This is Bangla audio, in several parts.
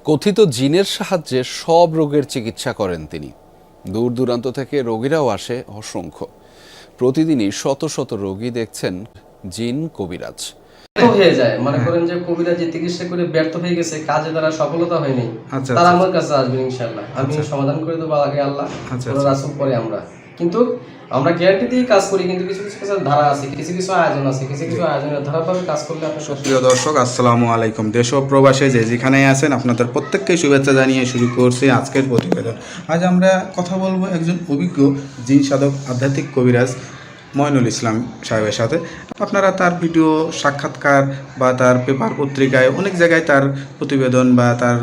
কথিত জিনের সাহায্যে সব রোগের চিকিৎসা করেন তিনি। দূর দূরান্ত থেকে রোগীরাও আসে অসংখ্য। প্রতিদিনই শত শত রোগী দেখছেন জিন কবিরাজ। হয়ে যায় মনে করেন যে কবিরা যে চিকিৎসা করে ব্যর্থ হয়ে গেছে, কাজে তারা সফলতা হয়নি, আচ্ছা, তারা আচ্ছা। আমার কাছে আসবে ইনশাআল্লাহ। আমি সমাধান করে দেবো, আগে আল্লাহ, আচ্ছা, পরে আচ্ছা। রাসূল, পরে আমরা। কিন্তু আমরা গ্যারান্টি দিয়ে কাজ করি, কিন্তু কিছু কিছু কাজের ধারা আছে, কিছু কিছু আয়োজন আছে, কিছু কিছু আয়োজনের ধারাভাবে কাজ করলে আপনার প্রিয় দর্শক, আসসালামু আলাইকুম। দেশ ও প্রবাসে যে যেখানেই আছেন, আপনাদের প্রত্যেককে শুভেচ্ছা জানিয়ে শুরু করছি আজকের প্রতিবেদন। আজ আমরা কথা বলবো একজন অভিজ্ঞ জিন সাধক, আধ্যাত্মিক কবিরাজ ময়নুল ইসলাম সাহেবের সাথে। আপনারা তার ভিডিও, সাক্ষাৎকার বা তার পেপার পত্রিকায় অনেক জায়গায় তার প্রতিবেদন বা তার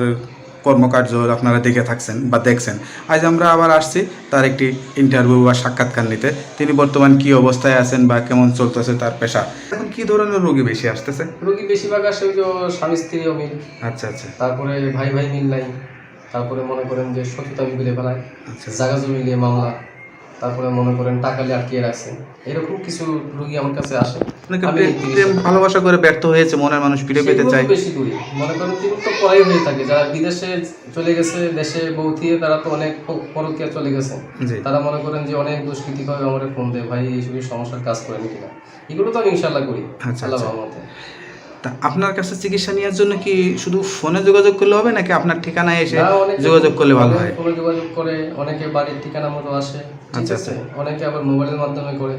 কর্মকার্য আপনারা দেখে থাকছেন বা দেখছেন। আজ আমরা আবার আসছি তার একটি ইন্টারভিউ বা সাক্ষাৎকার নিতে। তিনি বর্তমান কি অবস্থায় আছেন বা কেমন চলতেছে তার পেশা, এখন কি ধরনের রোগী বেশি আসতেছে? রোগী বেশিরভাগ আসে ওই যে স্বামী স্ত্রী অমিল, আচ্ছা, আচ্ছা। তারপরে ভাই ভাই মিল নাই, তারপরে মনে করেন যে সততা মিলে ফেলায়, আচ্ছা। জায়গা জমি নিয়ে মামলা, তারপরে মনে করেন টাকা নিয়ে আটকিয়ে রাখছে, এরকম কিছু রোগী আমার কাছে আসে। অনেকে আমি প্রেম ভালোবাসা করে ব্যর্থ হয়েছে, মনের মানুষ ফিরে পেতে সেগুলো চায়। তো বেশি করি, মনে করেন এগুলো তো করাই হয়ে থাকে। যারা বিদেশে চলে গেছে, দেশে বউ থিয়ে তারা তো অনেক পরকীয়া চলে গেছে, জি। তারা মনে করেন যে অনেক দুষ্কৃতিভাবে আমার ফোন দেয়, ভাই এইসব সমস্যার কাজ করেন কিনা। এগুলো তো আমি ইনশাল্লাহ করি, আচ্ছা, আল্লাহ আচ্ছা। রহমতে। তা আপনার কাছে চিকিৎসা নেওয়ার জন্য কি শুধু ফোনে যোগাযোগ করলে হবে, নাকি আপনার ঠিকানায় এসে না, অনেকে যোগাযোগ করলে ভালো হয়? ফোনে যোগাযোগ করে, অনেকে বাড়ির ঠিকানা মতো আসে, ঠিক আচ্ছা, আছে, অনেকে আবার মোবাইলের মাধ্যমে করে।